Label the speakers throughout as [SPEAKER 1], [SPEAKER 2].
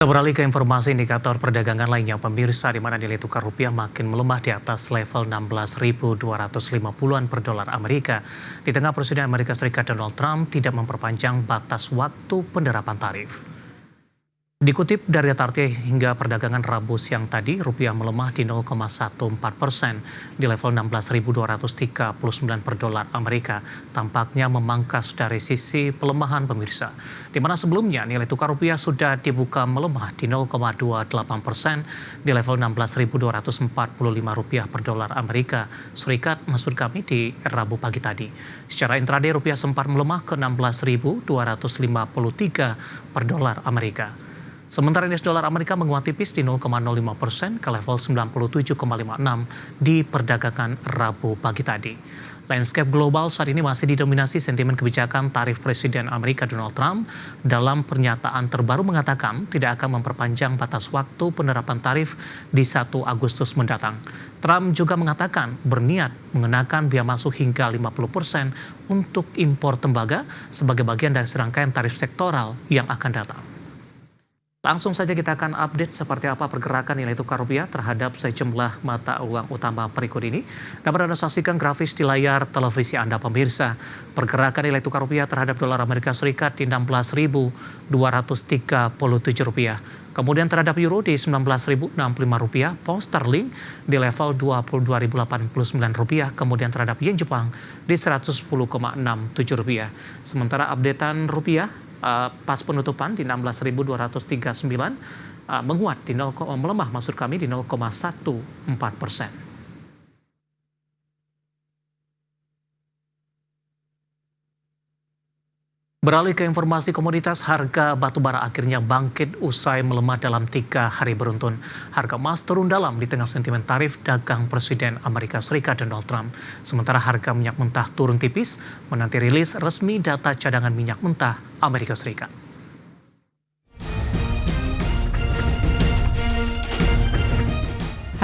[SPEAKER 1] Beralih ke informasi indikator perdagangan lainnya, pemirsa, di mana nilai tukar rupiah makin melemah di atas level 16.250-an per dolar Amerika. Di tengah Presiden Amerika Serikat Donald Trump tidak memperpanjang batas waktu penerapan tarif. Dikutip dari RT hingga perdagangan Rabu siang tadi, rupiah melemah di 0,14% di level 16.239 per dolar Amerika. Tampaknya memangkas dari sisi pelemahan, pemirsa. Di mana sebelumnya nilai tukar rupiah sudah dibuka melemah di 0,28% di level 16.245 rupiah per dolar Amerika Serikat, maksud kami di Rabu pagi tadi. Secara intraday rupiah sempat melemah ke 16.253 per dolar Amerika. Sementara indeks dolar Amerika menguat tipis di 0,05% ke level 97,56 di perdagangan Rabu pagi tadi. Landscape global saat ini masih didominasi sentimen kebijakan tarif Presiden Amerika Donald Trump. Dalam pernyataan terbaru mengatakan tidak akan memperpanjang batas waktu penerapan tarif di 1 Agustus mendatang. Trump juga mengatakan berniat mengenakan biaya masuk hingga 50% untuk impor tembaga sebagai bagian dari serangkaian tarif sektoral yang akan datang. Langsung saja kita akan update seperti apa pergerakan nilai tukar rupiah terhadap sejumlah mata uang utama berikut ini. Dapat Anda saksikan grafis di layar televisi Anda, pemirsa. Pergerakan nilai tukar rupiah terhadap dolar Amerika Serikat di 16.237 rupiah. Kemudian terhadap euro di 19.065 rupiah, pound sterling di level 22.089 rupiah, kemudian terhadap yen Jepang di 110,67 rupiah. Sementara updatean rupiah pas penutupan di 16.239 menguat di melemah maksud kami di 0,14%. Beralih ke informasi komoditas, harga batubara akhirnya bangkit usai melemah dalam 3 hari beruntun. Harga emas turun dalam di tengah sentimen tarif dagang Presiden Amerika Serikat Donald Trump. Sementara harga minyak mentah turun tipis menanti rilis resmi data cadangan minyak mentah Amerika Serikat.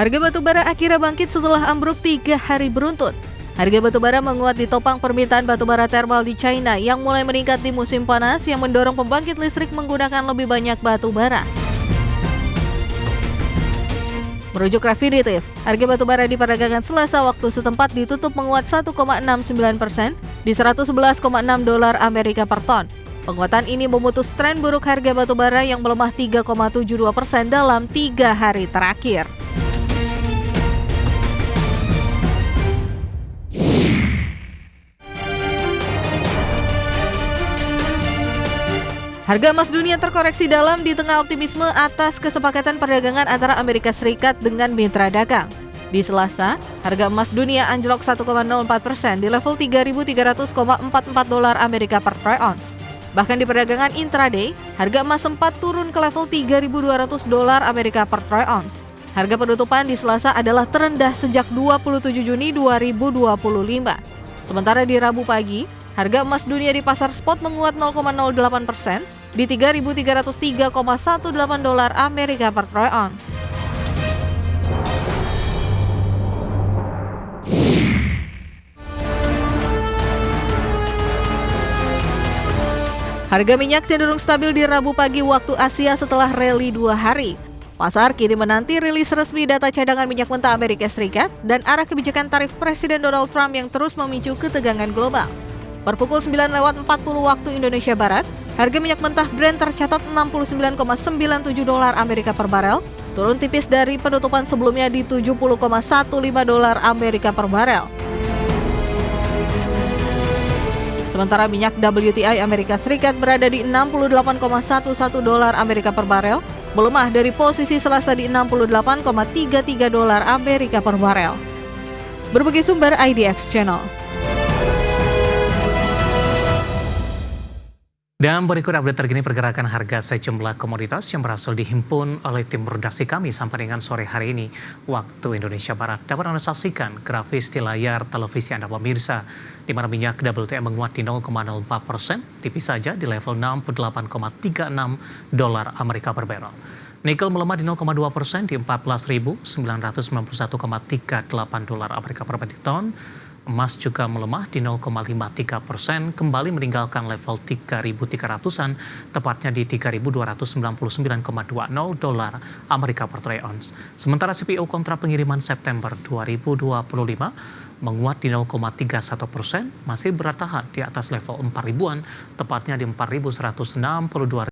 [SPEAKER 2] Harga batubara akhirnya bangkit setelah ambruk 3 hari beruntun. Harga batubara menguat ditopang permintaan batubara thermal di China yang mulai meningkat di musim panas yang mendorong pembangkit listrik menggunakan lebih banyak batubara. Merujuk Refinitiv, harga batubara di perdagangan Selasa waktu setempat ditutup menguat 1,69% di 111,6 dolar Amerika per ton. Penguatan ini memutus tren buruk harga batubara yang melemah 3,72% dalam 3 hari terakhir. Harga emas dunia terkoreksi dalam di tengah optimisme atas kesepakatan perdagangan antara Amerika Serikat dengan mitra dagang. Di Selasa, harga emas dunia anjlok 1,04% di level 3.300,44 dolar Amerika per troy ounce. Bahkan di perdagangan intraday, harga emas sempat turun ke level 3.200 dolar Amerika per troy ounce. Harga penutupan di Selasa adalah terendah sejak 27 Juni 2025. Sementara di Rabu pagi, harga emas dunia di pasar spot menguat 0,08% di 3.303,18 dolar Amerika per troy ounce. Harga minyak cenderung stabil di Rabu pagi waktu Asia setelah rally 2 hari. Pasar kini menanti rilis resmi data cadangan minyak mentah Amerika Serikat dan arah kebijakan tarif Presiden Donald Trump yang terus memicu ketegangan global. Per pukul 9:40 waktu Indonesia Barat, harga minyak mentah Brent tercatat 69,97 dolar Amerika per barel, turun tipis dari penutupan sebelumnya di 70,15 dolar Amerika per barel. Sementara minyak WTI Amerika Serikat berada di 68,11 dolar Amerika per barel, melemah dari posisi Selasa di 68,33 dolar Amerika per barel. Berbagai sumber IDX Channel.
[SPEAKER 1] Dan berikut update terkini pergerakan harga sejumlah komoditas yang berhasil dihimpun oleh tim redaksi kami sampai dengan sore hari ini waktu Indonesia Barat. Dapat Anda saksikan grafis di layar televisi Anda, pemirsa, di mana minyak WTI menguat di 0,04%, tipis saja di level 68,36 dolar Amerika per barrel. Nikel melemah di 0,2% di 14.991,38 dolar Amerika per metric ton. Emas juga melemah di 0,53%, kembali meninggalkan level 3.300-an, tepatnya di 3.299,20 dolar Amerika per troy ounce. Sementara CPO kontrak pengiriman September 2025 menguat di 0,31%, masih bertahan di atas level 4.000-an, tepatnya di 4.162.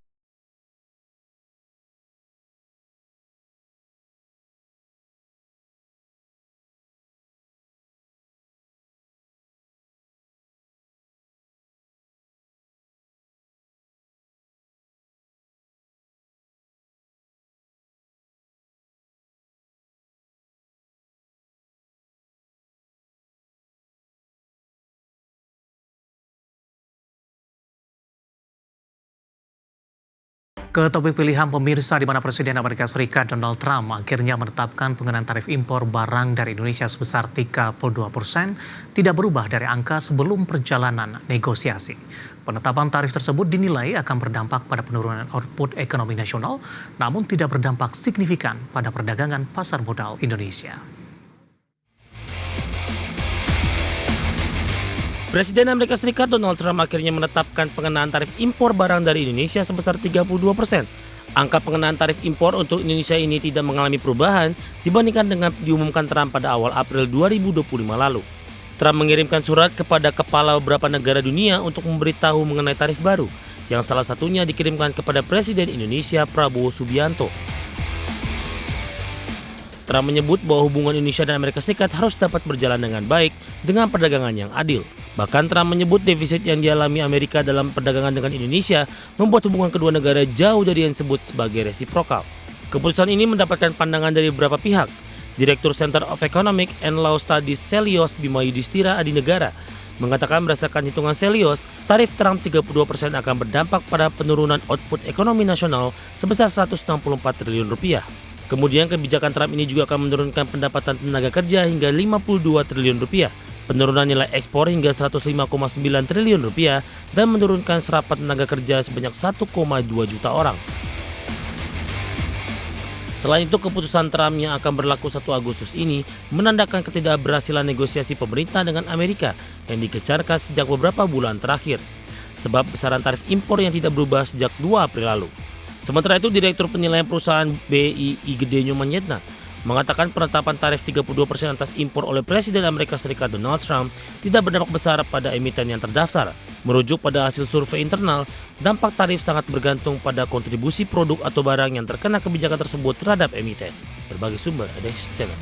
[SPEAKER 1] Ke topik pilihan pemirsa, di mana Presiden Amerika Serikat Donald Trump akhirnya menetapkan pengenaan tarif impor barang dari Indonesia sebesar 32%, tidak berubah dari angka sebelum perjalanan negosiasi. Penetapan tarif tersebut dinilai akan berdampak pada penurunan output ekonomi nasional, namun tidak berdampak signifikan pada perdagangan pasar modal Indonesia.
[SPEAKER 3] Presiden Amerika Serikat Donald Trump akhirnya menetapkan pengenaan tarif impor barang dari Indonesia sebesar 32%. Angka pengenaan tarif impor untuk Indonesia ini tidak mengalami perubahan dibandingkan dengan diumumkan Trump pada awal April 2025 lalu. Trump mengirimkan surat kepada kepala beberapa negara dunia untuk memberitahu mengenai tarif baru, yang salah satunya dikirimkan kepada Presiden Indonesia Prabowo Subianto. Trump menyebut bahwa hubungan Indonesia dan Amerika Serikat harus dapat berjalan dengan baik dengan perdagangan yang adil. Bahkan Trump menyebut defisit yang dialami Amerika dalam perdagangan dengan Indonesia membuat hubungan kedua negara jauh dari yang disebut sebagai resiprokal. Keputusan ini mendapatkan pandangan dari beberapa pihak. Direktur Center of Economic and Law Studies Selios Bima Yudhistira Adinegara mengatakan berdasarkan hitungan Selios, tarif Trump 32% akan berdampak pada penurunan output ekonomi nasional sebesar 164 triliun rupiah. Kemudian kebijakan Trump ini juga akan menurunkan pendapatan tenaga kerja hingga 52 triliun rupiah, penurunan nilai ekspor hingga 105,9 triliun rupiah, dan menurunkan serapan tenaga kerja sebanyak 1,2 juta orang. Selain itu, keputusan Trump yang akan berlaku 1 Agustus ini menandakan ketidakberhasilan negosiasi pemerintah dengan Amerika yang dikecarkan sejak beberapa bulan terakhir, sebab besaran tarif impor yang tidak berubah sejak 2 April lalu. Sementara itu, Direktur Penilaian Perusahaan BI Igede Nyumanyetna mengatakan penetapan tarif 32% atas impor oleh Presiden Amerika Serikat Donald Trump tidak berdampak besar pada emiten yang terdaftar. Merujuk pada hasil survei internal, dampak tarif sangat bergantung pada kontribusi produk atau barang yang terkena kebijakan tersebut terhadap emiten. Berbagai sumber ada di channel.